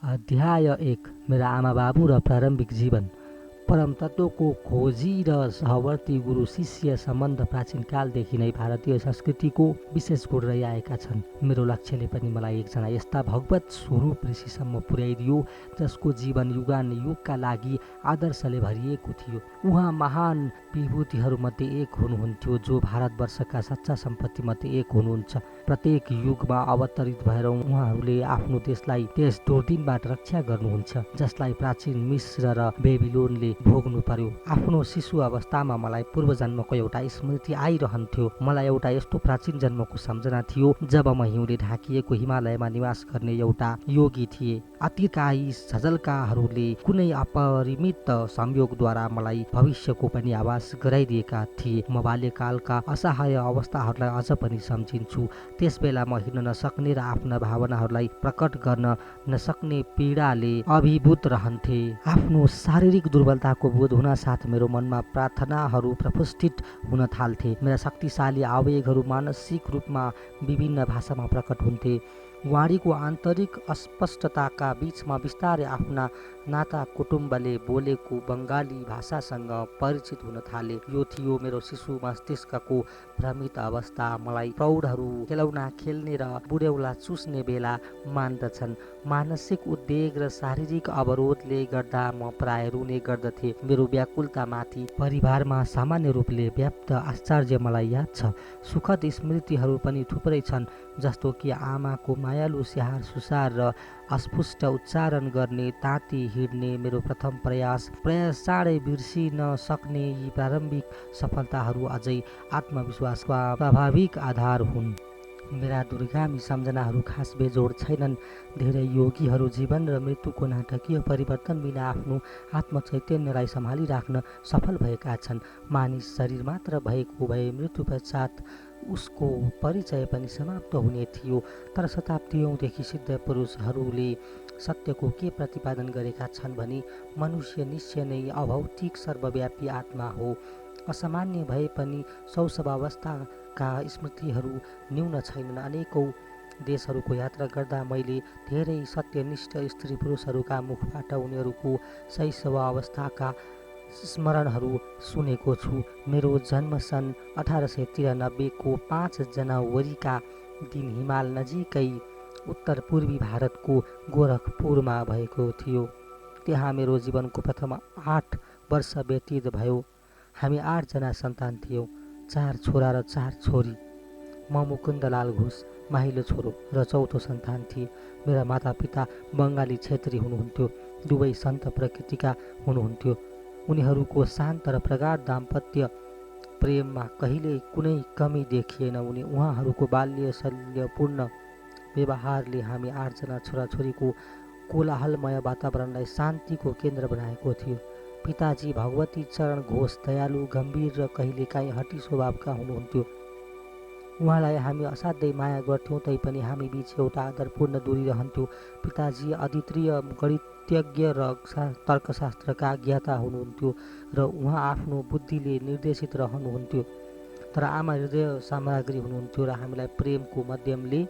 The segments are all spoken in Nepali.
अध्याय 1 मेरा आमाबाबु र प्रारम्भिक जीवन। परम तत्त्वको खोजी र सहवर्ती गुरु शिष्य सम्बन्ध प्राचीन कालदेखि नै भारतीय संस्कृतिको विशेष गुण रहिआएका छन्। मेरो लक्ष्यले पनि मलाई एकजना यस्ता भगवत स्वरूप ऋषिसम्म पुर्याइदियो जसको जीवन युगानुयुगका लागि आदर्शले भरिएको थियो। उहाँ महान विभूतिहरूमध्ये एक हुनुहुन्थ्यो जो भारतवर्षका सच्चा सम्पत्तिमध्ये एक हुनुहुन्छ। प्रत्येक युगमा अवतरित भएर उहाँहरूले आफ्नो देशलाई त्यस दुर्दिनबाट रक्षा गर्नुहुन्छ जसलाई प्राचीन मिस्र र बेबिलोनले भोग्नु पर्यो। आफ्नो शिशु अवस्थामा मलाई पूर्व जन्मको एउटा स्मृति आइरहन्थ्यो। मलाई एउटा यस्तो प्राचीन जन्मको सम्झना थियो जब म हिउँले ढाकिएको हिमालयमा निवास गर्ने एउटा योगी थिए। अतीतका यी झझल्काहरूले कुनै अपरिमित संयोगद्वारा मलाई भविष्यको पनि आभास गराइदिएका थिए। म बाल्यकालका असहाय अवस्थाहरूलाई अझ पनि सम्झिन्छु। त्यसबेला म हिँड्न नसक्ने र आफ्ना भावनाहरूलाई प्रकट गर्न नसक्ने पीडाले अभिभूत रहन्थे। आफ्नो शारीरिक दुर्बलताको बोध हुनसाथ मेरो मनमा प्रार्थनाहरू प्रस्फुटित हुन थाल्थे। मेरा शक्तिशाली आवेगहरू मानसिक रूपमा विभिन्न भाषामा प्रकट हुन्थे। वाणीको आन्तरिक अस्पष्टताका बीचमा बिस्तारै आफ्ना नाता कुटुम्बले बोलेको बङ्गाली भाषासँग परिचित हुन थाले। यो थियो मेरो शिशु मस्तिष्कको भ्रमित अवस्था। मलाई प्रौढहरू खेलौना खेल्ने र बुढ्यौला चुस्ने बेला मान्दछन्। मानसिक उद्वेग र शारीरिक अवरोधले गर्दा म प्राय रुने गर्दथे। मेरो व्याकुलतामाथि परिवारमा सामान्य रूपले व्याप्त आश्चर्य मलाई याद छ। सुखद स्मृतिहरू पनि थुप्रै छन्, जस्तो कि आमाको मायालु स्याहार सुसार र अस्पष्ट उच्चारण गर्ने ताती हिँड्ने मेरो प्रथम प्रयास चाँडै बिर्सिन सक्ने यी प्रारम्भिक सफलताहरू अझै आत्मविश्वासका स्वाभाविक आधार हुन्। मेरा दूरगामी सम्झनाहरू खास बेजोड छैनन्। धेरै योगीहरू जीवन र मृत्युको नाटकीय परिवर्तन बिना आफ्नो आत्मचैतन्यलाई सम्हालिराख्न सफल भएका छन्। मानिस शरीर मात्र भएको भए मृत्यु पश्चात उसको परिचय पनि समाप्त हुने थियो। तर शताब्दीौँदेखि सिद्ध पुरुषहरूले सत्यको के प्रतिपादन गरेका छन् भने मनुष्य निश्चय नै अभौतिक सर्वव्यापी आत्मा हो। असामान्य भए पनि शैशवावस्थाका स्मृतिहरू न्यून छैनन्। अनेकौँ देशहरूको यात्रा गर्दा मैले धेरै सत्यनिष्ठ स्त्री पुरुषहरूका मुखबाट उनीहरूको शैशवावस्थाका स्मरणहरू सुनेको छु। मेरो जन्म सन् 1893 को 5 जनवरीका दिन हिमाल नजिकै उत्तर पूर्वी भारतको गोरखपुरमा भएको थियो। त्यहाँ मेरो जीवनको प्रथम 8 वर्ष व्यतीत भयो। हामी 8 जना सन्तान थियौँ, 4 छोरा र 4 छोरी। म मुकुन्दलाल घोष माहिलो छोरो र चौथो सन्तान थिए। मेरा मातापिता बङ्गाली क्षेत्री हुनुहुन्थ्यो। दुवै सन्त प्रकृतिका हुनुहुन्थ्यो। उनीहरूको शान्त र प्रगाढ दाम्पत्य प्रेममा कहिल्यै कुनै कमी देखिएन। उहाँहरूको बाल्य शल्यपूर्ण व्यवहारले हामी 8 जना छोराछोरीको कोलाहलमय वातावरणलाई शान्तिको केन्द्र बनाएको थियो। पिताजी भगवती चरण घोष दयालु, गम्भीर र कहिलेकाहीँ हठी स्वभावका हुनुहुन्थ्यो। उहाँलाई हामी असाध्यै माया गर्थ्यौँ, तैपनि हामी बीच एउटा आदरपूर्ण दूरी रहन्थ्यो। पिताजी अद्वितीय गणितज्ञ र तर्कशास्त्रका ज्ञाता हुनुहुन्थ्यो र उहाँ आफ्नो बुद्धिले निर्देशित रहनुहुन्थ्यो। तर आमा हृदय सामग्री हुनुहुन्थ्यो र हामीलाई प्रेमको माध्यमले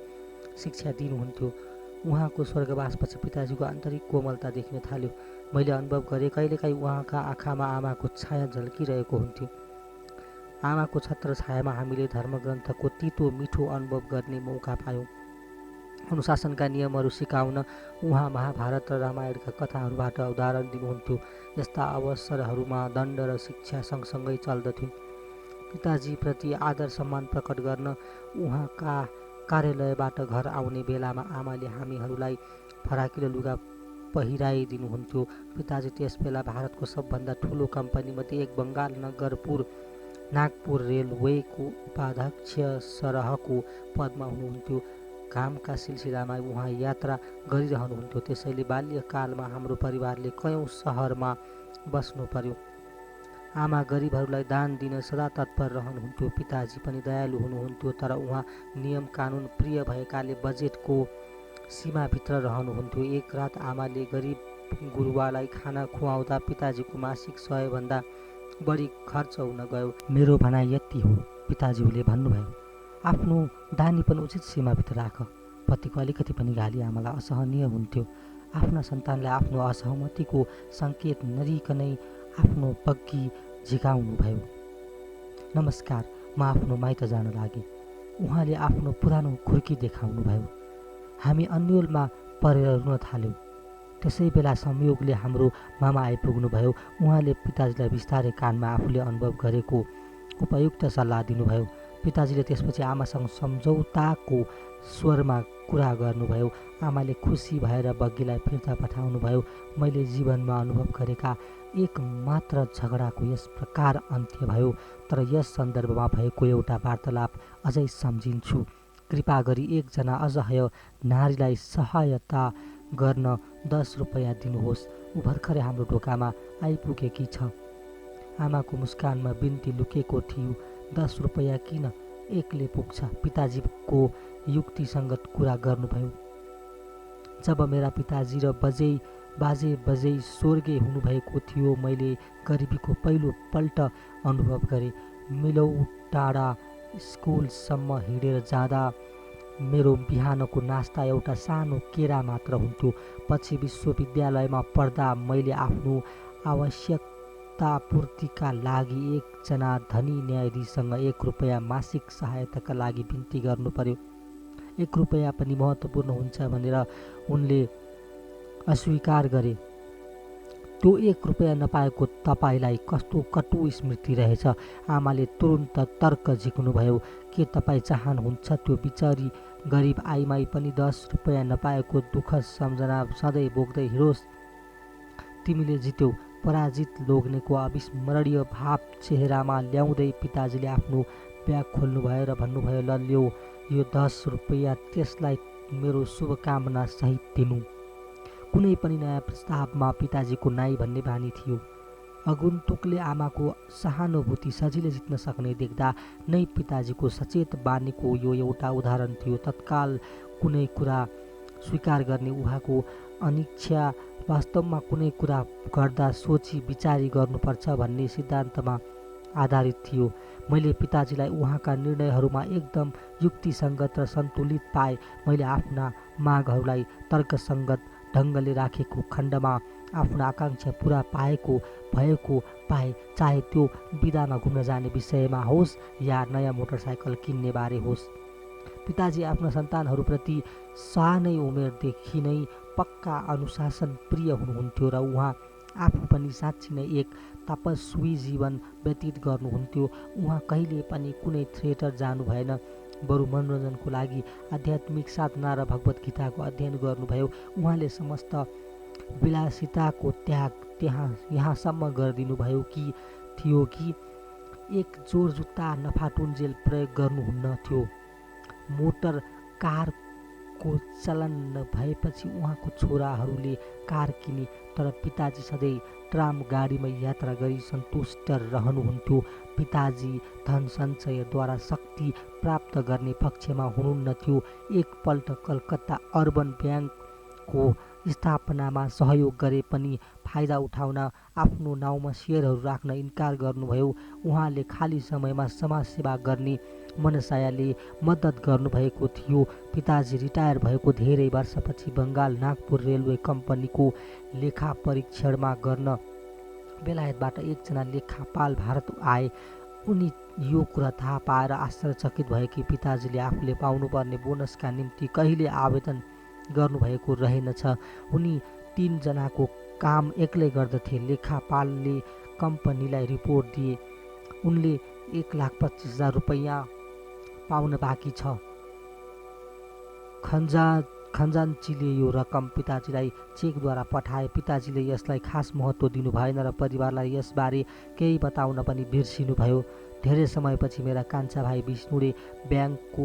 शिक्षा दिनुहुन्थ्यो। उहाँको स्वर्गवासपछि पिताजीको आन्तरिक कोमलता देखिन थाल्यो। मैले अनुभव गरेँ, कहिलेकाहीँ उहाँका आँखामा आमाको छाया झल्किरहेको हुन्थ्यो। आमाको छत्र छायामा हामीले धर्मग्रन्थको तितो मिठो अनुभव गर्ने मौका पायौँ। अनुशासनका नियमहरू सिकाउन उहाँ महाभारत र रामायणका कथाहरूबाट उदाहरण दिनुहुन्थ्यो। यस्ता अवसरहरूमा दण्ड र शिक्षा सँगसँगै चल्दथ्यो। पिताजीप्रति आदर सम्मान प्रकट गर्न उहाँका कार्यालयबाट घर आउने बेलामा आमाले हामीहरूलाई फराकिलो लुगा पहिराइदिनुहुन्थ्यो। पिताजी त्यसबेला भारतको सबभन्दा ठुलो कम्पनीमध्ये एक बङ्गाल नागपुर रेलवेको उपाध्यक्ष सरहको पदमा हुनुहुन्थ्यो। कामका सिलसिलामा उहाँ यात्रा गरिरहनुहुन्थ्यो। त्यसैले बाल्यकालमा हाम्रो परिवारले कयौँ सहरमा बस्नु पर्यो। आमा गरिबहरूलाई दान दिन सदा तत्पर रहनुहुन्थ्यो। पिताजी पनि दयालु हुनुहुन्थ्यो, तर उहाँ नियम कानुन प्रिय भएकाले बजेटको सीमाभित्र रहनुहुन्थ्यो। एक रात आमाले गरिब गुरुवालाई खाना खुवाउँदा पिताजीको मासिक 100 बढी खर्च हुन गयो। मेरो भनाइ यति हो, पिताजीले भन्नुभयो, आफ्नो दानी पनि उचित सीमाभित्र राख। पतिको अलिकति पनि गाली आमालाई असहनीय हुन्थ्यो। आफ्ना सन्तानलाई आफ्नो असहमतिको सङ्केत नदिकनै आफ्नो बग्गी झिकाउनुभयो। नमस्कार, म आफ्नो माइत जान लागेँ। उहाँले आफ्नो पुरानो खुर्की देखाउनुभयो। हामी अन्योलमा परेर रुन थाल्यौँ। त्यसै बेला संयोगले हाम्रो मामा आइपुग्नुभयो। उहाँले पिताजीलाई बिस्तारै कानमा आफूले अनुभव गरेको उपयुक्त सल्लाह दिनुभयो। पिताजीले त्यसपछि आमासँग सम्झौताको स्वरमा कुरा गर्नुभयो। आमाले खुसी भएर बग्गीलाई फिर्ता पठाउनुभयो। मैले जीवनमा अनुभव गरेका एक मात्र झगडाको यस प्रकार अन्त्य भयो। तर यस सन्दर्भमा भएको एउटा वार्तालाप अझै सम्झिन्छु। कृपा गरी एकजना असहाय नारीलाई सहायता गर्न 10 रुपैयाँ दिनुहोस्। ऊ भर्खरै हाम्रो ढोकामा आइपुगेकी छ। आमाको मुस्कानमा बिन्ती लुकेको थियो। 10 रुपैयाँ किन, एकले पुग्छ। पिताजीको युक्तिसङ्गत कुरा गर्नुभयो। जब मेरा पिताजी र बाजे स्वर्गे हुनुभएको थियो, मैले गरिबीको पहिलो पल्ट अनुभव गरेँ। मिलौ टाढा स्कुलसम्म हिँडेर जाँदा मेरो बिहानको नास्ता एउटा सानो केरा मात्र हुन्थ्यो। पछि विश्वविद्यालयमा पढ्दा मैले आफ्नो आवश्यकता पूर्तिका लागि एकजना धनी न्यायाधीशसँग 1 रुपैयाँ मासिक सहायताका लागि बिन्ती गर्नु पर्यो। 1 रुपैयाँ पनि महत्त्वपूर्ण हुन्छ भनेर उनले अस्वीकार गरे। त्यो 1 रुपैयाँ नपाएको तपाईँलाई कस्तो कटु स्मृति रहेछ। आमाले तुरुन्त तर्क झिक्नुभयो। के तपाईँ चाहनुहुन्छ त्यो बिचारी गरिब आइमाई पनि 10 रुपैयाँ नपाएको दुःख सम्झना सधैँ बोक्दै हिँडोस्? तिमीले जित्यौ। पराजित लोग्नेको अविस्मरणीय भाव चेहरामा ल्याउँदै पिताजीले आफ्नो ब्याग खोल्नुभयो र भन्नुभयो, ल ल्याऊ यो 10 रुपैयाँ, त्यसलाई मेरो शुभकामना सहित दिनु। कुनै पनि नयाँ प्रस्तावमा पिताजीको नाई भन्ने बानी थियो। आगन्तुकले आमाको सहानुभूति सजिलै जित्न सक्ने देख्दा नै पिताजीको सचेत बानीको यो एउटा उदाहरण थियो। तत्काल कुनै कुरा स्वीकार गर्ने उहाँको अनिच्छा वास्तवमा कुनै कुरा गर्दा सोची विचारी गर्नुपर्छ भन्ने सिद्धान्तमा आधारित थियो। मैले पिताजीलाई उहाँका निर्णयहरूमा एकदम युक्तिसङ्गत र सन्तुलित पाएँ। मैले आफ्ना मागहरूलाई तर्कसङ्गत ढङ्गले राखेको खण्डमा आफ्नो आकाङ्क्षा पुरा भएको पाएँ, चाहे त्यो बिदामा घुम्न जाने विषयमा होस् या नयाँ मोटरसाइकल किन्ने बारे होस्। पिताजी आफ्ना सन्तानहरूप्रति सानै उमेरदेखि नै पक्का अनुशासन प्रिय हुनुहुन्थ्यो र उहाँ आफू पनि साँच्ची नै एक तपस्वी जीवन व्यतीत गर्नुहुन्थ्यो। उहाँ कहिले पनि कुनै थिएटर जानु भएन, बरु मनोरञ्जनको लागि आध्यात्मिक साधना र भगवत गीताको अध्ययन गर्नुभयो। उहाँले समस्त विलासिताको त्याग यहाँसम्म गरिदिनुभयो थियो कि एक जोर जुत्ता नफाटुन्जेल प्रयोग गर्नुहुन्न थियो। मोटर कारको चलन नभएपछि उहाँको छोराहरूले कार किने, तर पिताजी सधैँ ट्राम गाडीमा यात्रा गरी सन्तुष्ट रहनुहुन्थ्यो। पिताजी धन सञ्चयद्वारा शक्ति प्राप्त गर्ने पक्षमा हुनुहुन्थ्यो। एकपल्ट कलकत्ता अर्बन ब्याङ्कको स्थापनामा सहयोग गरे पनि फाइदा उठाउन आफ्नो नाउँमा सेयरहरू राख्न इन्कार गर्नुभयो। उहाँले खाली समयमा समाजसेवा गर्ने मनसायले मद्दत गर्नुभएको थियो। पिताजी रिटायर भएको धेरै वर्षपछि बङ्गाल नागपुर रेलवे कम्पनीको लेखा परीक्षणमा गर्न बेलायतबाट एकजना लेखापाल भारत आए। उनी यो कुरा थाहा पाएर आश्चर्यचकित भए कि पिताजीले आफूले पाउनुपर्ने बोनसका निम्ति कहिले आवेदन गर्नुभएको रहेनछ। उनी 3 जनाको काम एक्लै गर्दथे। लेखापालले कम्पनीलाई रिपोर्ट दिए। उनले 1,25,000 रुपैयाँ पाउन बाँकी छ। खजान्चीले यो रकम पिताजीलाई चेकद्वारा पठाए। पिताजीले यसलाई खास महत्त्व दिनु भएन र परिवारलाई यसबारे केही बताउन पनि बिर्सिनुभयो। धेरै समयपछि मेरा कान्छा भाइ विष्णुले ब्याङ्कको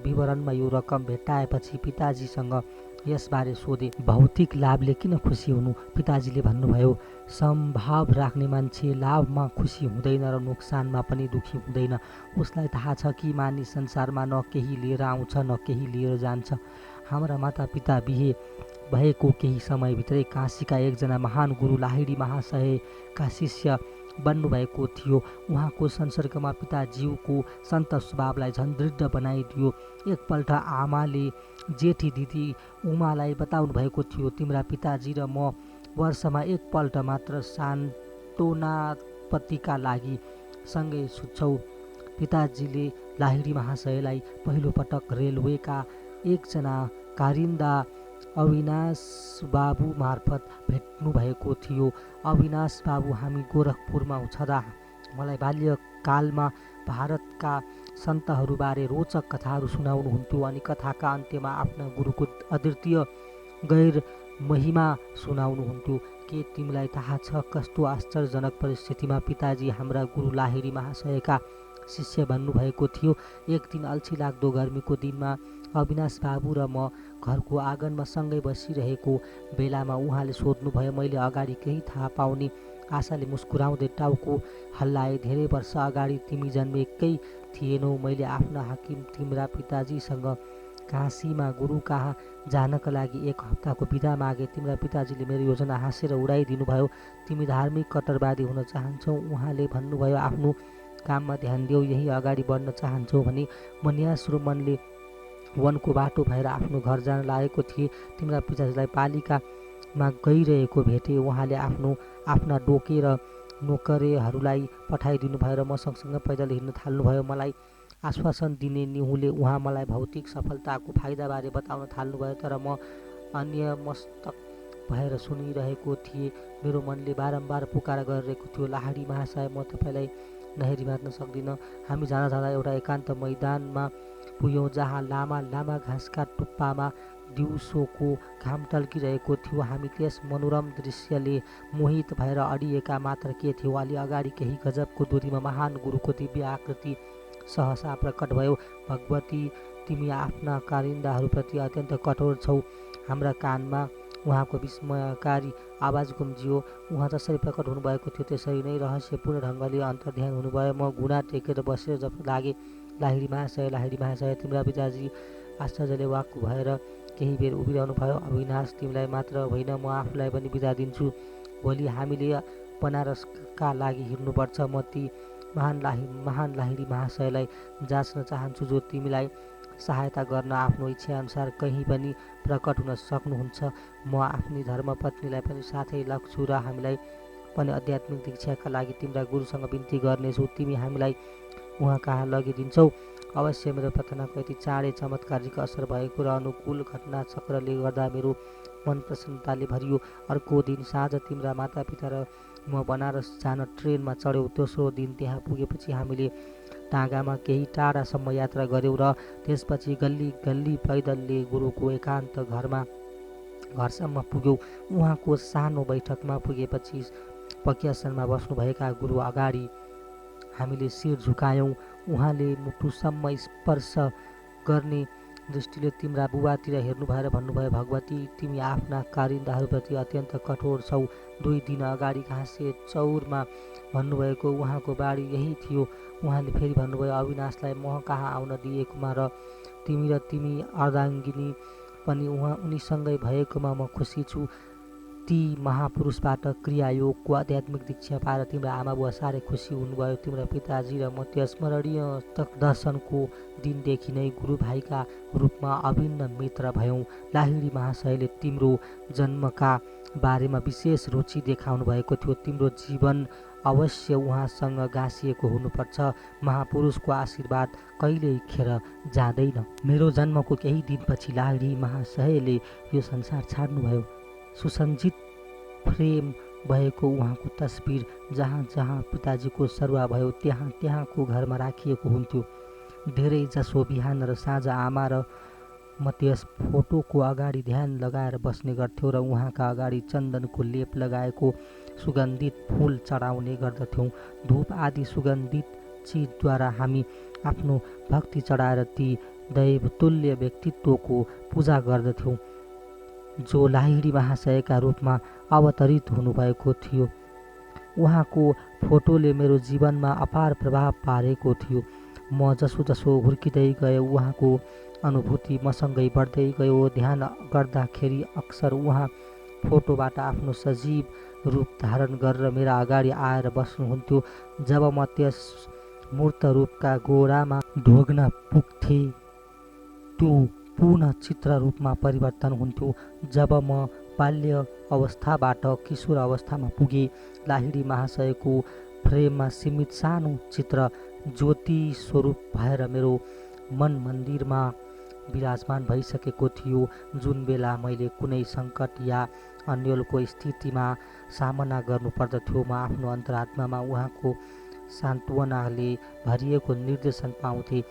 विवरणमा यो रकम भेट्टाएपछि पिताजीसँग यसबारे सोधे। भौतिक लाभले किन खुसी हुनु? पिताजीले भन्नुभयो, सम्भाव राख्ने मान्छे लाभमा खुसी हुँदैन र नोक्सानमा पनि दुखी हुँदैन। उसलाई थाहा छ कि मानिस संसारमा न केही लिएर आउँछ न केही लिएर जान्छ। हाम्रा मातापिता बिहे भएको केही समयभित्रै काशीका एकजना महान गुरु लाहिडी महाशयका शिष्य बन्नुभएको थियो। उहाँको संसर्गमा पिताज्यूको सन्त स्वभावलाई झन् दृढ बनाइदियो। एकपल्ट आमाले जेठी दिदी उमालाई बताउनु भएको थियो, तिम्रा पिताजी र म वर्षमा एकपल्ट मात्र सान्त्वनापतिका लागि सँगै सुत्छौँ। पिताजीले लाहिडी महाशयलाई पहिलोपटक रेलवेका एकजना कारिन्दा अविनाश बाबु मार्फत भेट्नुभएको थियो। अविनाश बाबु हामी गोरखपुरमा छँदा मलाई बाल्यकालमा भारतका सन्तहरूबारे रोचक कथाहरू सुनाउनुहुन्थ्यो अनि कथाका अन्त्यमा आफ्ना गुरुको अद्वितीय गैर महिमा सुनाउनुहुन्थ्यो। के तिमीलाई थाहा छ कस्तो आश्चर्यजनक परिस्थितिमा पिताजी हाम्रा गुरु लाहिडी महाशयका शिष्य बन्नुभएको थियो? एक दिन अल्छी लाग्दो गर्मीको दिनमा अविनाश बाबु र म घरको आँगनमा सँगै बसिरहेको बेलामा उहाँले सोध्नुभयो। मैले अगाडि केही थाहा पाउने आशाले मुस्कुराउँदै टाउको हल्लाए। धेरै वर्ष अगाडि तिमी जन्मेकै थिएनौ। मैले आफ्ना हाकिम तिम्रा पिताजीसँग काशीमा गुरु कहाँ जानका लागि 1 हप्ताको बिदा मागे। तिम्रा पिताजीले मेरो योजना हाँसेर उडाइदिनु भयो। तिमी धार्मिक कट्टरवादी हुन चाहन्छौ। उहाँले भन्नुभयो आफ्नो काममा ध्यान देऊ, यही अगाडि बढ्न चाहन्छौ भने। म न्यास्रो मनले वनको बाटो भएर आफ्नो घर जान लागेको थिएँ। तिम्रा पिताजीलाई पालिकामा गइरहेको भेटे। उहाँले आफ्ना डोके र नोकरेहरूलाई पठाइदिनु भयो र म सँगसँगै पैदल हिँड्न थाल्नुभयो। मलाई आश्वासन दिने निहुँले उहाँ मलाई भौतिक सफलताको फाइदाबारे बताउन थाल्नुभयो, तर म अन्यमस्तक भएर सुनिरहेको थिएँ। मेरो मनले बारम्बार पुकार गरिरहेको थियो, लाहिडी महाशय, म तपाईँलाई नहेरी बाँच्न सक्दिनँ। हामी जाँदा जाँदा एउटा एकान्त मैदानमा पुग्यौँ जहाँ लामा लामा घाँसका टुप्पामा दिउँसोको घाम टल्किरहेको थियो। हामी त्यस मनोरम दृश्यले मोहित भएर अडिएका मात्र के थियौँ। अलि अगाडि केही गजबको दूरीमा महान गुरुको दिव्य आकृति सहसा प्रकट भयो। भगवती, तिमी आफ्ना कारिन्दाहरूप्रति अत्यन्त कठोर छौ। हाम्रा कानमा उहाँको विस्मयकारी आवाज गुम्जियो। उहाँ जसरी प्रकट हुनुभएको थियो त्यसरी नै रहस्यपूर्ण ढङ्गले अन्तर्ध्यान हुनुभयो। म घुँडा टेकेर बसेर जब लागे, लाहिडी महाशय, लाहिडी महाशय। तिम्रा पिताजी आश्चर्यले वाक्क भएर केही बेर उभिरहनु भयो। अविनाश, तिमीलाई मात्र होइन म आफूलाई पनि बिदा दिन्छु। भोलि हामीले बनारसका लागि हिँड्नुपर्छ। म ती महान लाहिडी महाशयलाई जाँच्न चाहन्छु जो तिमीलाई सहायता गर्न आफ्नो इच्छाअनुसार कहीँ पनि प्रकट हुन सक्नुहुन्छ। म आफ्नी धर्मपत्नीलाई पनि साथै लग्छु र हामीलाई पनि आध्यात्मिक दीक्षाका लागि तिम्रा गुरुसँग बिन्ती गर्नेछु। तिमी हामीलाई उहाँ कहाँ लगिदिन्छौ? अवश्य। मेरो प्रार्थनाको यति चाँडै चमत्कारिक असर भएको र अनुकूल घटना चक्रले गर्दा मेरो मन प्रसन्नताले भरियो। अर्को दिन साँझ तिम्रा मातापिता र म बनारस जान ट्रेनमा चढ्यौँ। दोस्रो दिन त्यहाँ पुगेपछि हामीले टाँगामा केही टाढासम्म यात्रा गऱ्यौँ र त्यसपछि गल्ली गल्ली पैदलले गुरुको एकान्त घरसम्म पुग्यौँ। उहाँको सानो बैठकमा पुगेपछि पक्यासनमा बस्नुभएका गुरु अगाडि हामीले शिर झुकायौँ। उहाँले मुटुसम्म स्पर्श गर्ने दृष्टिले तिम्रा बुबातिर हेर्नुभएर भन्नुभयो, भगवती, तिमी आफ्ना कारिन्दाहरूप्रति अत्यन्त कठोर छौ। 2 दिन अगाडि घाँसे चौरमा भन्नुभएको उहाँको बाणी यही थियो। उहाँले फेरि भन्नुभयो, अविनाशलाई म कहाँ आउन दिएकोमा र तिमी अर्धाङ्गिनी पनि उनीसँगै भएकोमा म खुसी छु। ती महापुरुषबाट क्रियायोगको आध्यात्मिक दीक्षा पाएर तिम्रा आमाबुवा साह्रै खुसी हुनुभयो। तिम्रा पिताजी र म त्यो स्मरणीय दर्शनको दिनदेखि नै गुरु भाइका रूपमा अभिन्न मित्र भयौँ। लाहिडी महाशयले तिम्रो जन्मका बारेमा विशेष रुचि देखाउनु भएको थियो। तिम्रो जीवन अवश्य उहाँसँग गाँसिएको हुनुपर्छ। महापुरुषको आशीर्वाद कहिल्यै खेर जाँदैन। मेरो जन्मको केही दिनपछि लाहिडी महाशयले यो संसार छाड्नुभयो। सुसज्जित फ्रेम भएको उहाँको तस्बिर जहाँ जहाँ पिताजीको सरुवा भयो त्यहाँको घरमा राखिएको हुन्थ्यो। धेरै जसो बिहान र साँझ आमा र म त्यस फोटोको अगाडि ध्यान लगाएर बस्ने गर्थ्यौँ र उहाँका अगाडि चन्दनको लेप लगाएको सुगन्धित फुल चढाउने गर्दथ्यौँ। धूप आदि सुगन्धित चिजद्वारा हामी आफ्नो भक्ति चढाएर ती दैवतुल्य व्यक्तित्वको पूजा गर्दथ्यौँ जो लाहिडी महाशयका रूपमा अवतरित हुनुभएको थियो। उहाँको फोटोले मेरो जीवनमा अपार प्रभाव पारेको थियो। म जसो जसो हुर्किँदै गएँ उहाँको अनुभूति मसँगै बढ्दै गयो। ध्यान गर्दाखेरि अक्सर उहाँ फोटोबाट आफ्नो सजीव रूप धारण गरेर मेरा अगाडि आएर बस्नुहुन्थ्यो। जब म त्यस मूर्त रूपका गोडामा ढोग्न पुग्थेँ त्यो पुनः चित्र रूपमा परिवर्तन हुन्थ्यो। जब म बाल्य अवस्थाबाट किशोर अवस्थामा पुगेँ, लाहिडी महाशयको फ्रेममा सीमित सानो चित्र ज्योति स्वरूप भएर मेरो मन मन्दिरमा विराजमान भइसकेको थियो। जुन बेला मैले कुनै सङ्कट या अन्यलको स्थितिमा सामना गर्नु पर्दथ्यो, म आफ्नो अन्तरात्मामा उहाँको सान्त्वनाले भरिएको निर्देशन पाउँथे।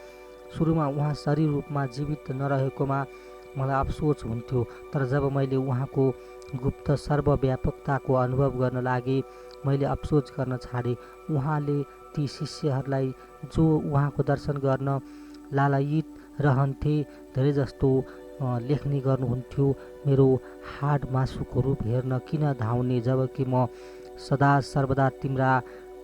सुरुमा उहाँ शरीर रूपमा जीवित नरहेकोमा मलाई अफसोस हुन्थ्यो, तर जब मैले उहाँको गुप्त सर्वव्यापकताको अनुभव गर्न लागेँ, मैले अफसोस गर्न छाडेँ। उहाँले ती शिष्यहरूलाई जो उहाँको दर्शन गर्न लालायित रहन्थे धेरैजस्तो लेख्ने गर्नुहुन्थ्यो, मेरो हाड मासुको रूप हेर्न किन धाउने, जबकि म सदा सर्वदा तिम्रा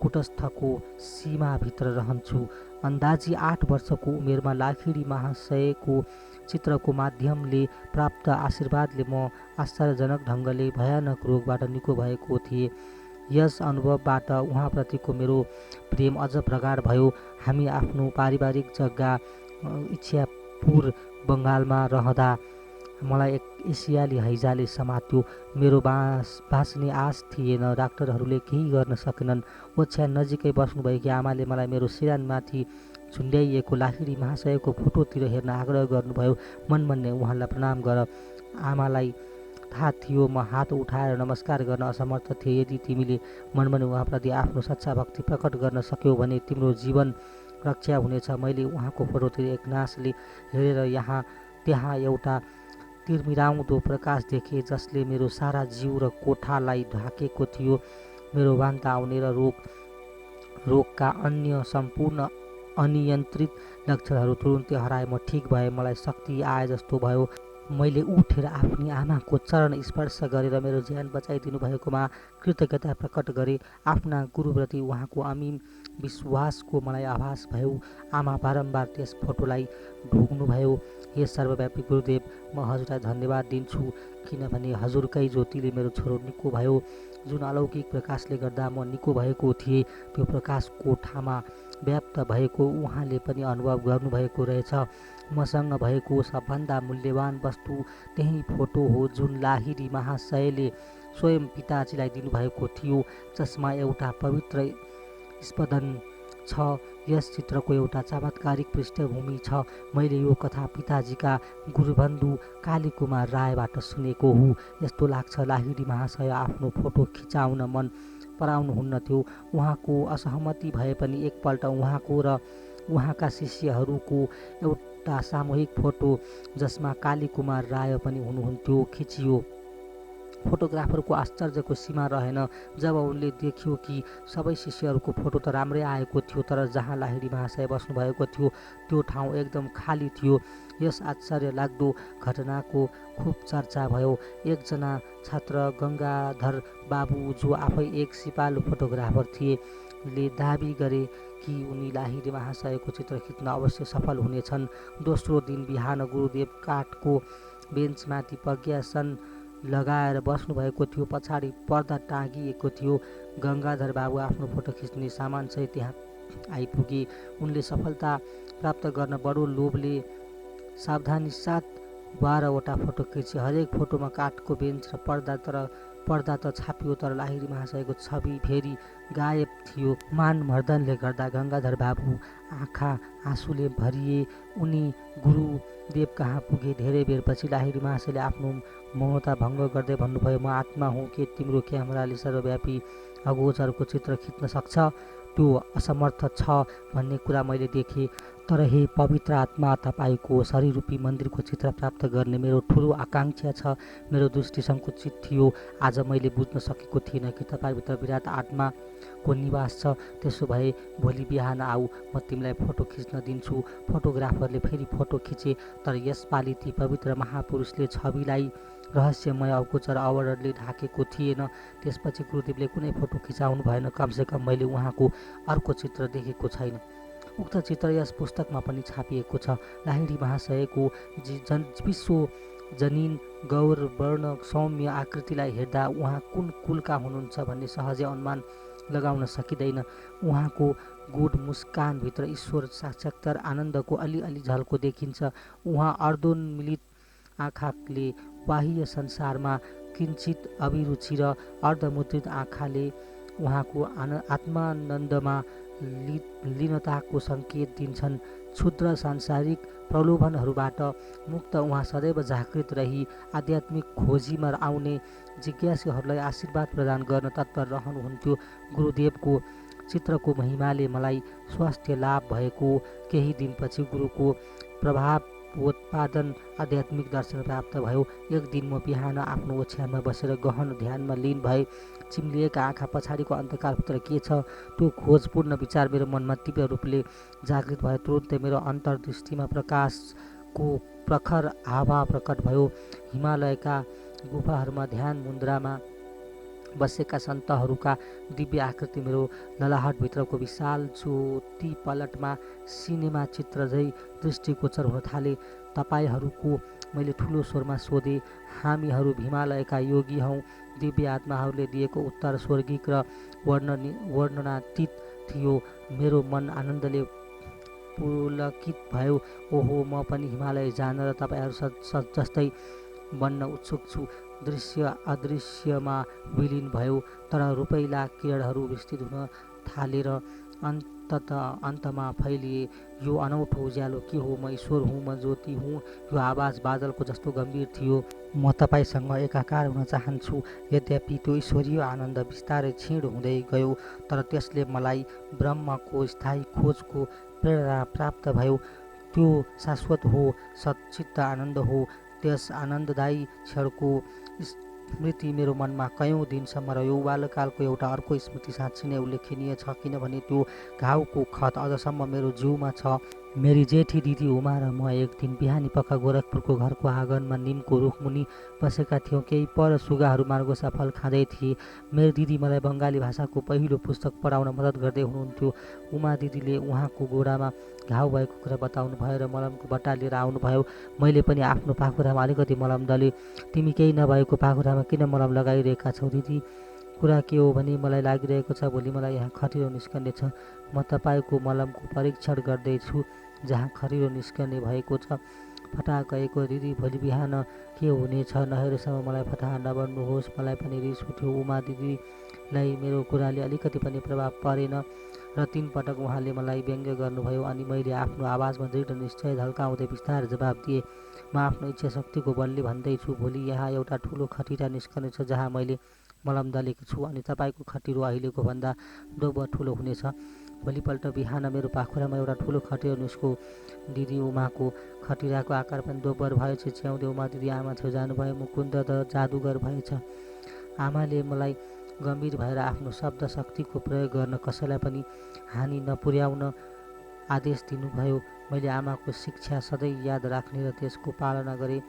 कुटस्थको सीमाभित्र रहन्छु। अन्दाजी 8 वर्षको उमेरमा लाहिडी महाशयको चित्रको माध्यमले प्राप्त आशीर्वादले म आश्चर्यजनक ढङ्गले भयानक रोगबाट निको भएको थिएँ। यस अनुभवबाट उहाँप्रतिको मेरो प्रेम अझ प्रगाढ भयो। हामी आफ्नो पारिवारिक जग्गा इच्छापुर बङ्गालमा रहँदा मलाई एक एसियाली हैजाले समात्यो। मेरो बाँच्ने आश थिएन। डाक्टरहरूले केही गर्न सकेनन्। ओछ्यान नजिकै बस्नुभएकी आमाले मलाई मेरो सिरानमाथि झुन्ड्याइएको लाहिडी महाशयको फोटोतिर हेर्न आग्रह गर्नुभयो। मनमनै उहाँलाई प्रणाम गर। आमालाई थाहा थियो म हात उठाएर नमस्कार गर्न असमर्थ थिएँ। यदि तिमीले मनमनै उहाँप्रति आफ्नो सच्चा भक्ति प्रकट गर्न सक्यौ भने तिम्रो जीवन रक्षा हुनेछ। मैले उहाँको फोटोतिर एकनासले हेरेर त्यहाँ एउटा तिरमिराउँदो प्रकाश देखेँ, जसले मेरो सारा जिउ र कोठालाई ढाकेको थियो। मेरो वान्ता आउने र रोगका अन्य सम्पूर्ण अनियन्त्रित लक्षणहरू तुरुन्तै हराए। म ठिक भए, मलाई शक्ति आए जस्तो भयो। मैले उठेर आफ्नी आमाको चरण स्पर्श गरेर मेरो ज्यान बचाइदिनु भएकोमा कृतज्ञता प्रकट गरेँ। आफ्ना गुरुप्रति उहाँको अमिम विश्वासको मलाई आभास भयो। आमा बारम्बार त्यस फोटोलाई ढोग्नुभयो। हे सर्वव्यापी गुरुदेव, म हजुरलाई धन्यवाद दिन्छु, किनभने हजुरकै ज्योतिले मेरो छोरो निको भयो। जुन अलौकिक प्रकाशले गर्दा म निको भएको थिएँ, त्यो प्रकाश कोठामा व्याप्त भएको उहाँले पनि अनुभव गर्नुभएको रहेछ। मसँग भएको सबभन्दा मूल्यवान वस्तु त्यही फोटो हो, जुन लाहिडी महाशयले स्वयं पिताजीलाई दिनुभएको थियो, जसमा एउटा पवित्र स्पन्दन छ। यस चित्रको एउटा चमत्कारिक पृष्ठभूमि छ। मैले यो कथा पिताजीका गुरुबन्धु कालीकुमार रायबाट सुनेको हो। यस्तो लाग्छ लाहिडी महाशय आफ्नो फोटो खिचाउन मन पराउनुहुन्न थियो। उहाँको असहमति भए पनि एकपल्ट उहाँको र उहाँका शिष्यहरूको एउटा सामूहिक फोटो, जसमा कालीकुमार राय पनि हुनुहुन्थ्यो, खिचियो। फोटोग्राफरको आश्चर्यको सीमा रहेन जब उनले देख्यो कि सबै शिष्यहरूको फोटो त राम्रै आएको थियो, तर जहाँ लाहिडी महाशय बस्नुभएको थियो त्यो ठाउँ एकदम खाली थियो। यस आश्चर्य लाग्दो घटनाको खुब चर्चा भयो। एकजना छात्र गङ्गाधर बाबु, जो आफै एक सिपालु फोटोग्राफर थिए, ले दाबी गरे कि उनी लाहिडी महाशयको चित्र खिच्न अवश्य सफल हुनेछन्। दोस्रो दिन बिहान गुरुदेव काठको बेन्चमाथि प्रज्ञासन लगाएर बस्नुभएको थियो। पछाडि पर्दा टाँगिएको थियो। गङ्गाधर बाबु आफ्नो फोटो खिच्ने सामानसहित त्यहाँ आइपुगे। उनले सफलता प्राप्त गर्न बडो लोभले सावधानी साथ 12वटा फोटो खिचे। हरेक फोटोमा काठको बेन्च र पर्दा त छापियो, तर लाहिडी महाशयको छवि फेरि गायब थियो। मानमर्दनले गर्दा गङ्गाधर बाबु आँखा आँसुले भरिए। उनी गुरुदेव कहाँ पुगे। धेरै बेरपछि लाहिडी महाशयले आफ्नो मौनता भङ्ग गर्दै भन्नुभयो, म आत्मा हुँ के तिम्रो क्यामेराले सर्वव्यापी अगोचरको चित्र खिच्न सक्छ? त्यो असमर्थ छ भन्ने कुरा मैले देखेँ। तर हे पवित्र आत्मा, तपाईँको शरीररूपी मन्दिरको चित्र प्राप्त गर्ने मेरो ठुलो आकाङ्क्षा छ। मेरो दृष्टि सङ्कुचित थियो। आज मैले बुझ्न सकेको थिइनँ कि तपाईँभित्र विराट आत्माको निवास छ। त्यसो भए भोलि बिहान आऊ, म तिमीलाई फोटो खिच्न दिन्छु। फोटोग्राफरले फेरि फोटो खिचे, तर यसपालि ती पवित्र महापुरुषले छविलाई रहस्यमय अगोचर आवरणले ढाकेको थिएन। त्यसपछि गुरुदेवले कुनै फोटो खिचाउनु भएन। कमसेकम मैले उहाँको अर्को चित्र देखेको छैन। उक्त चित्र यस पुस्तकमा पनि छापिएको छ। लाहिडी महाशयको विश्व जनिन गौर वर्ण सौम्य आकृतिलाई हेर्दा उहाँ कुन कुलका हुनुहुन्छ भन्ने सहजै अनुमान लगाउन सकिँदैन। उहाँको गुड मुस्कानभित्र ईश्वर साक्षात्कार आनन्दको अलिअलि झल्को देखिन्छ। उहाँ अर्धोन्मिलित आँखाले बाह्य संसारमा किञ्चित अभिरुचि र अर्धमुद्रित आँखाले उहाँको आत्मानन्दमा लीनताको सङ्केत दिन्छन्। क्षुद्र सांसारिक प्रलोभनहरूबाट मुक्त उहाँ सदैव जागृत रही आध्यात्मिक खोजीमा आउने जिज्ञासुहरूलाई आशीर्वाद प्रदान गर्न तत्पर रहनुहुन्थ्यो। गुरुदेवको चित्रको महिमाले मलाई स्वास्थ्य लाभ भएको केही दिनपछि गुरुको प्रभावोत्पादन आध्यात्मिक दर्शन प्राप्त भयो। एक दिन म बिहान आफ्नो ओछ्यानमा बसेर गहन ध्यानमा लीन भए। चिम्लिएका आँखा पछाडिको अन्धकारभित्र के छ त्यो खोजपूर्ण विचार मेरो मनमा तीव्र रूपले जागृत भयो। तुरुन्तै मेरो अन्तर्दृष्टिमा प्रकाशको प्रखर आभा प्रकट भयो। हिमालयका गुफाहरूमा ध्यान मुद्रामा बसेका सन्तहरूका दिव्य आकृति मेरो ललाहटभित्रको विशाल ज्योति पलटमा सिनेमा चित्र झै दृष्टिगोचर हुन थाले। तपाईहरूको मैले ठुलो स्वरमा सोधेँ, हामीहरू हिमालयका योगी हौँ। दिव्य आत्माहरूले दिएको उत्तर स्वर्गिक र वर्णनातीत थियो। मेरो मन आनन्दले पुलकित भयो। ओहो, म पनि हिमालय जान र तपाईँहरू जस्तै बन्न उत्सुक छु। दृश्य अदृश्यमा विलिन भयो, तर रुपैला किरणहरू विस्तृत हुन थालेर अन्तमा फैलिए। यो अनौठो उज्यालो के हो? म ईश्वर हुँ, म ज्योति हुँ। यो आवाज बादलको जस्तो गम्भीर थियो। म तपाईँसँग एकाकार हुन चाहन्छु। यद्यपि त्यो ईश्वरीय आनन्द बिस्तारै क्षीण हुँदै गयो, तर त्यसले मलाई ब्रह्मको स्थायी खोजको प्रेरणा प्राप्त भयो। त्यो शाश्वत हो, सच्चित्त आनन्द हो। त्यस आनन्ददायी क्षणको स्मृति मेरो मनमा कयौँ दिनसम्म रह्यो। बाल्यकालको एउटा अर्को स्मृति साँच्चै नै उल्लेखनीय छ, किनभने त्यो घाउको खत अझसम्म मेरो जिउमा छ। मेरी जेठी दिदी उमा र म एक दिन बिहानी पख गोरखपुरको घरको आँगनमा निमको रुखमुनि बसेका थियौँ। केही पर सुगाहरू मार्गोसा फल खाँदै थिए। मेरो दिदी मलाई बङ्गाली भाषाको पहिलो पुस्तक पढाउन मद्दत गर्दै हुनुहुन्थ्यो। उमा दिदीले उहाँको गोडामा घाउ भएको कुरा बताउनु भयो र मलमको बट्टा लिएर आउनुभयो। मैले पनि आफ्नो पाखुरामा अलिकति मलम दलेँ। तिमी केही नभएको पाखुरामा किन मलम लगाइरहेका छौ दिदी? कुरा के हो भने मलाई लागिरहेको छ भोलि मलाई यहाँ खटिरो निस्कने छ। म तपाईँको मलमको परीक्षण गर्दैछु जहाँ खरिरो निस्कने भएको छ। फटाहा गएको दिदी, भोलि बिहान के हुनेछ नहेरेसम्म मलाई फटाहा नबन्नुहोस्। मलाई पनि रिस उठ्यो। उमा दिदीलाई मेरो कुराले अलिकति पनि प्रभाव परेन र 3 पटक उहाँले मलाई व्यङ्ग्य गर्नुभयो। अनि मैले आफ्नो आवाजमा दृढ निश्चय झल्काउँदै बिस्तारै जवाब दिएँ, म आफ्नो इच्छा शक्तिको बलले भन्दैछु, भोलि यहाँ एउटा ठुलो खटिरा निस्कनेछ जहाँ मैले मलम दलेको छु, अनि तपाईँको खटिरो अहिलेको भन्दा दोब्बर ठुलो हुनेछ। भोलिपल्ट बिहान मेरो पाखुरामा एउटा ठुलो खटिरो निस्क्यो। दिदी उमाको खटिराको आकार पनि दोब्बर भयो। चिच्याउँदै उमा दिदी आमा छेउ जानुभयो। मुकुन्द त जादुगर भएछ। आमाले मलाई गम्भीर भएर आफ्नो शब्द शक्तिको प्रयोग गर्न कसैलाई पनि हानि नपुर्याउन आदेश दिनुभयो। मैले आमाको शिक्षा सधैँ याद राख्ने र त्यसको पालना गरेँ।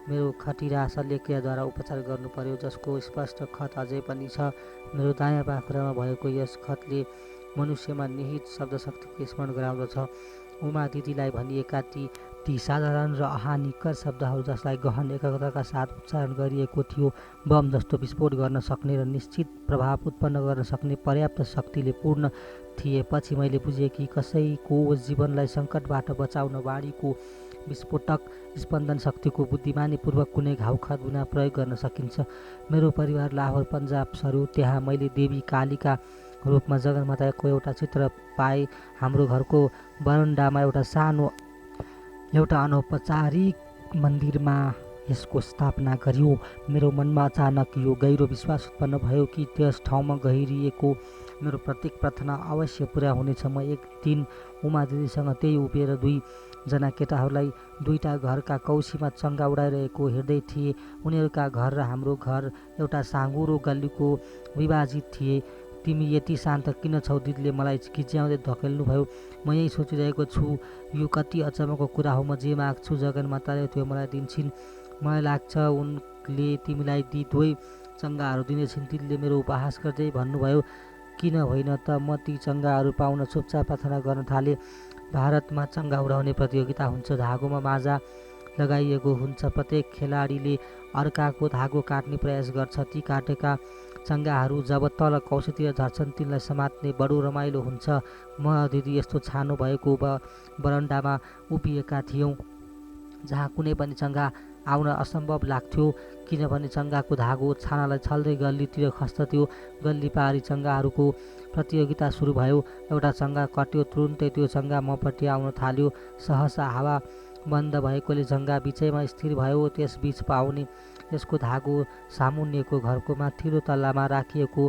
मेरो खटिरा शल्यक्रियाद्वारा उपचार गर्नु पर्यो, जसको स्पष्ट खत अझै पनि छ। मेरो दायाँ पाखुरामा भएको यस खतले मनुष्यमा निहित शब्दशक्तिको स्मरण गराउँदछ। उमा दिदीलाई भनिएका ती साधारण र हानिकर शब्दहरू जसलाई गहन एकाग्रताका साथ उच्चारण गरिएको थियो, बम जस्तो विस्फोट गर्न सक्ने र निश्चित प्रभाव उत्पन्न गर्न सक्ने पर्याप्त शक्तिले पूर्ण थिए। पछि मैले बुझेँ कि कसैको जीवनलाई सङ्कटबाट बचाउन वाणीको विस्फोटक स्पन्दन शक्तिको बुद्धिमानीपूर्वक कुनै घाउखत बिना प्रयोग गर्न सकिन्छ। मेरो परिवार लाहोर पन्जाब सर्यो। त्यहाँ मैले देवी कालीका रूपमा जगन्माताको एउटा चित्र पाएँ। हाम्रो घरको बरन्डामा एउटा अनौपचारिक मन्दिरमा यसको स्थापना गरियो। मेरो मनमा अचानक यो गहिरो विश्वास उत्पन्न भयो कि त्यस ठाउँमा गहिरिएको मेरो प्रत्येक प्रार्थना अवश्य पुरा हुनेछ। म एक दिन उमा दिदीसँग त्यही उभिएर 2 जना केटाहरूलाई 2टा घरका कौसीमा चङ्गा उडाइरहेको हेर्दै थिएँ। उनीहरूका घर र हाम्रो घर एउटा साँघुरो गल्लीको विभाजित थिए। तिमी यति शान्त किन छौ? दिदीले मलाई खिच्याउँदै धकेल्नुभयो। म यही सोचिरहेको छु, यो कति अचम्मको कुरा हो। म जे माग्छु जगन्माताले त्यो मलाई दिन्छिन्। मलाई लाग्छ उनले तिमीलाई ती 2 चङ्गाहरू दिनेछिन्। दिदीले मेरो उपहास गर्दै भन्नुभयो, किन होइन त? म ती चङ्गाहरू पाउन चुपचाप प्रार्थना गर्न थालेँ। भारतमा चङ्गा उडाउने प्रतियोगिता हुन्छ। धागोमा माजा लगाइएको हुन्छ। प्रत्येक खेलाडीले अर्काको धागो काट्ने प्रयास गर्छ। ती काटेका चङ्गाहरू जब तल कौसीतिर झर्छन् तिनलाई समात्ने बडो रमाइलो हुन्छ। म दिदी यस्तो छानो भएको बरन्डामा उभिएका थियौँ जहाँ कुनै पनि चङ्गा आउन असम्भव लाग्थ्यो, किनभने चङ्गाको धागो छानालाई छल्दै गल्लीतिर खस्दथ्यो। गल्ली पारी चङ्गाहरूको प्रतियोगिता सुरु भयो। एउटा चङ्गा कट्यो, तुरुन्तै त्यो चङ्गा मपट्टि आउन थाल्यो। सहसा हावा बन्द भएकोले चङ्गा बिचैमा स्थिर भयो। त्यस बिच पाउने यसको धागो सामुन्नेको घरको माथिल्लो तल्लामा राखिएको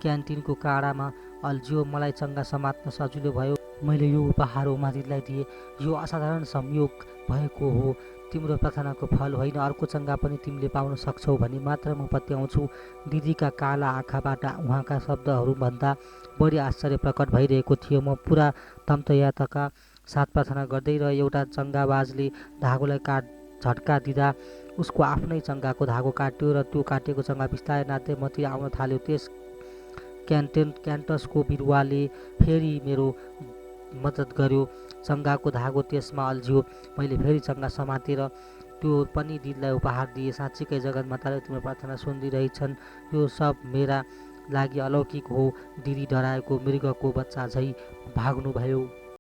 क्यान्टिनको काँडामा अल्झियो। मलाई चङ्गा समात्न सजिलो भयो। मैले यो उपहार उमा दिदीलाई दिएँ। यो असाधारण संयोग भएको हो। तिम्रो प्रार्थनाको फल होइन, अर्को चङ्गा पनि तिमीले पाउन सक्छौ भनी मात्र म पत्याउँछु। दिदीका काला आँखाबाट उहाँका शब्दहरूभन्दा बढी आश्चर्य प्रकट भइरहेको थियो। म पुरा तम्तयातका साथ प्रार्थना गर्दै र एउटा चङ्गाबाजले धागोलाई झट्का दिँदा उसको आफ्नै चङ्गाको धागो काट्यो र त्यो काटिएको चङ्गा बिस्तारै नाच्दै मतिर आउन थाल्यो। त्यस क्यान्टसको बिरुवाले फेरि मेरो मद्दत गर्यो। चङ्गाको धागो त्यसमा अल्झियो। मैले फेरि चङ्गा समातेर त्यो पनि दिदीलाई उपहार दिएँ। साँच्चीकै जगन्माताले तिम्रो प्रार्थना सुनिदिरहेछन्। यो सब मेरा लागि अलौकिक हो। दिदी डराएको मृगको बच्चा झै भाग्नुभयो।